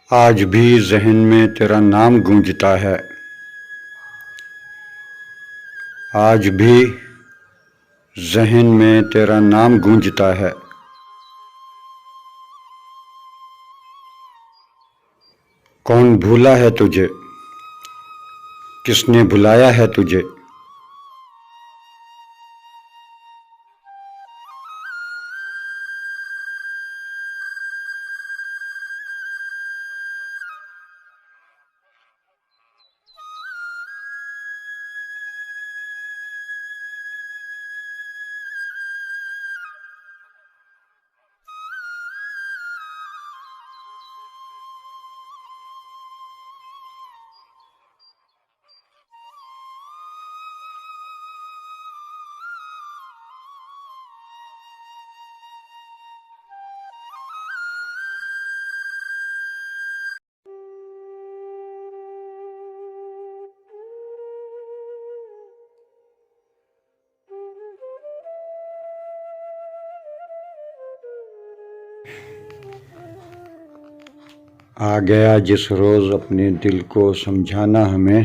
आज भी ज़हन में तेरा नाम गूंजता है। आज भी ज़हन में तेरा नाम गूंजता है। कौन भूला है तुझे, किसने भुलाया है तुझे। आ गया जिस रोज़ अपने दिल को समझाना हमें।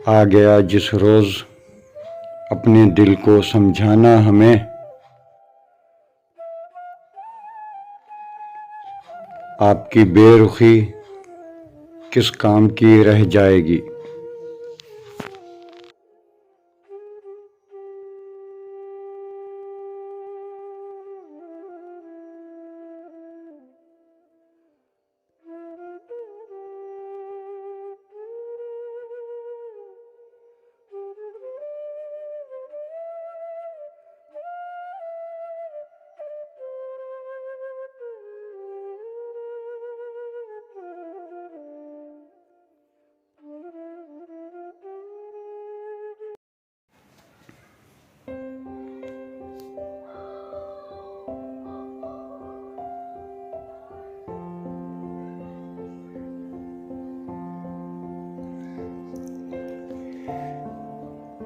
आ गया जिस रोज़ अपने दिल को समझाना हमें। आपकी बेरुखी किस काम की रह जाएगी।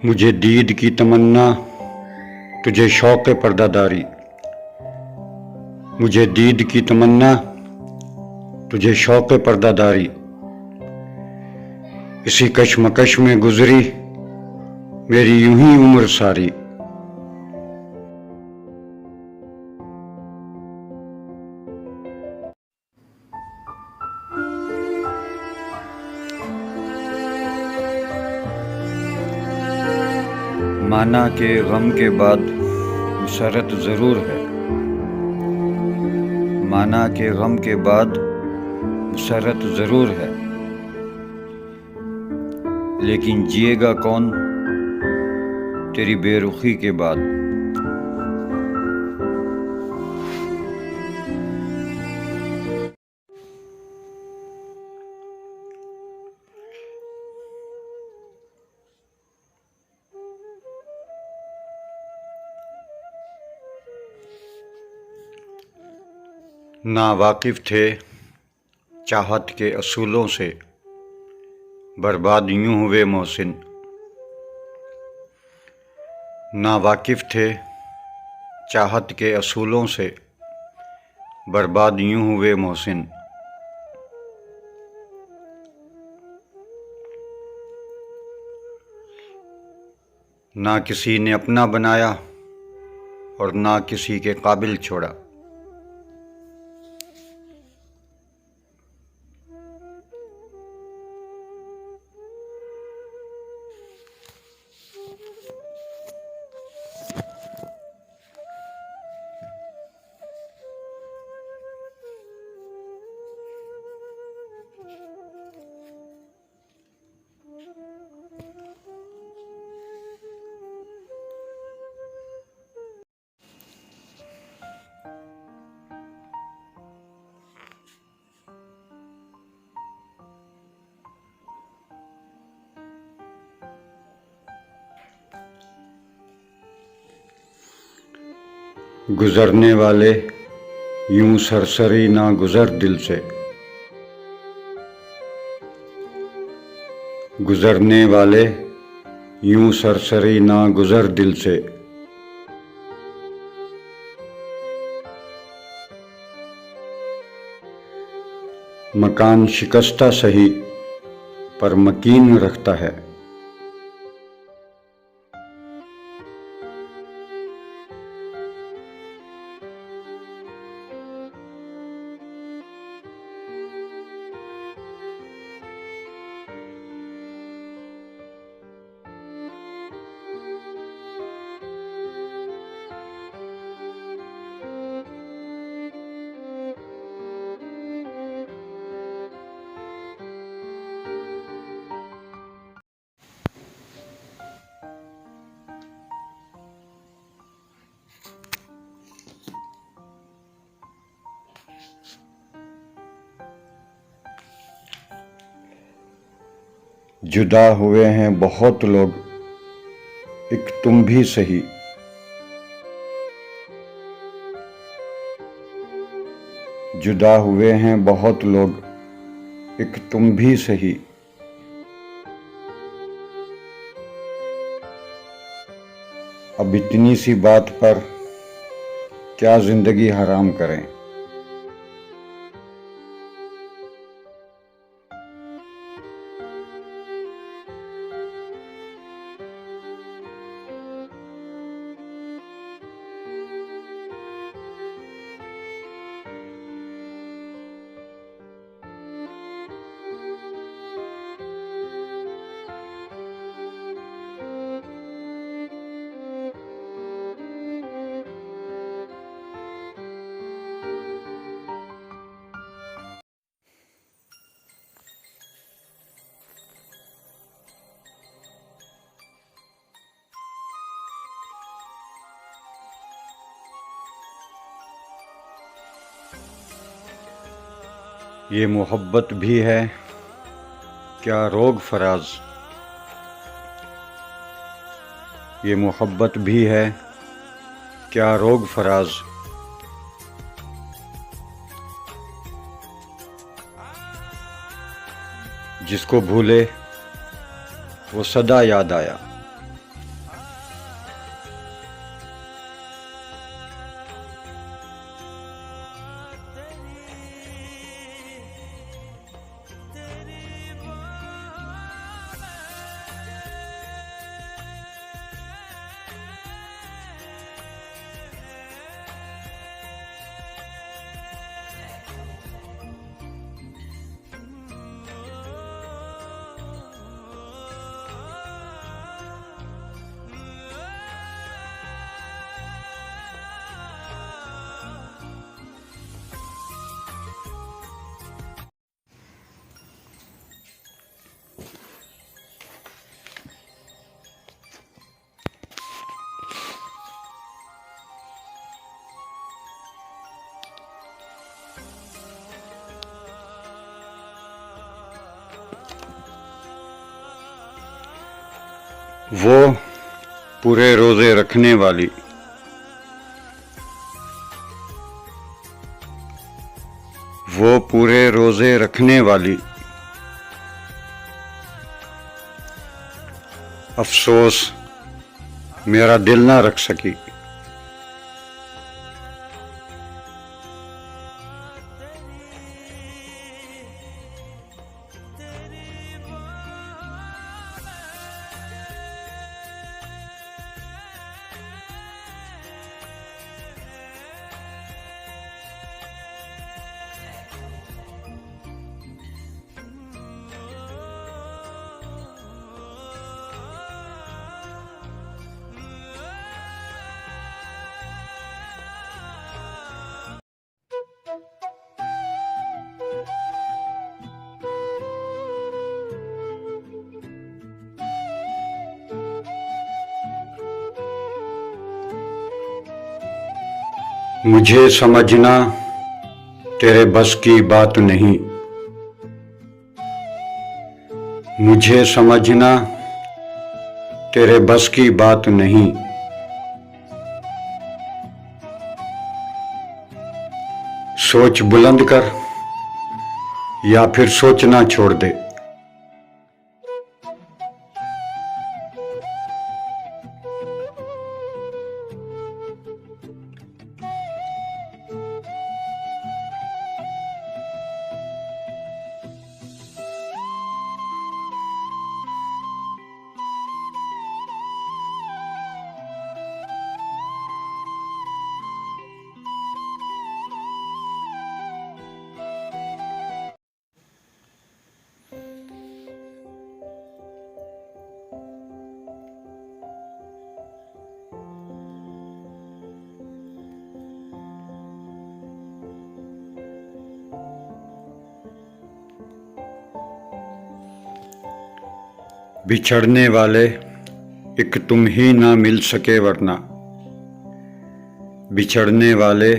मुझे दीद की तमन्ना, तुझे शौक़ पर्दादारी। मुझे दीद की तमन्ना, तुझे शौक़ पर्दादारी। इसी कशमकश में गुजरी मेरी यूं ही उम्र सारी। माना के गम के बाद मुसरत ज़रूर है। माना के गम के बाद मुसरत ज़रूर है, लेकिन जिएगा कौन तेरी बेरुखी के बाद। नावाकिफ़ थे चाहत के असूलों से, बर्बाद यूं हुए मोहसिन। नावाकिफ़ थे चाहत के असूलों से, बर्बाद यूं हुए मोहसिन। ना किसी ने अपना बनाया और ना किसी के काबिल छोड़ा। गुजरने वाले यूं सरसरी ना गुजर दिल से। गुजरने वाले यूं सरसरी ना गुजर दिल से। मकान शिकस्ता सही पर मकीन रखता है। जुदा हुए हैं बहुत लोग, एक तुम भी सही। जुदा हुए हैं बहुत लोग, एक तुम भी सही। अब इतनी सी बात पर क्या जिंदगी हराम करें। ये मोहब्बत भी है क्या रोग फराज, ये मोहब्बत भी है क्या रोग फराज। जिसको भूले वो सदा याद आया। वो पूरे रोजे रखने वाली, वो पूरे रोजे रखने वाली, अफसोस मेरा दिल ना रख सकी। मुझे समझना तेरे बस की बात नहीं, मुझे समझना तेरे बस की बात नहीं। सोच बुलंद कर या फिर सोचना छोड़ दे। बिछड़ने वाले एक तुम ही ना मिल सके वरना, बिछड़ने वाले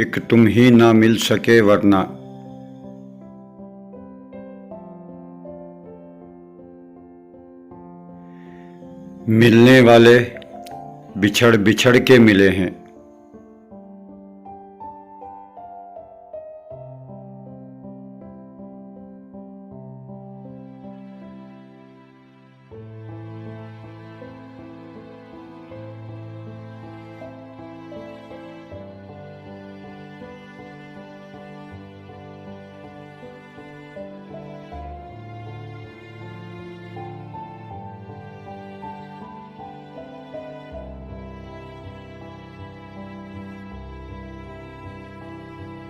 एक तुम ही ना मिल सके वरना। मिलने वाले बिछड़ बिछड़ के मिले हैं,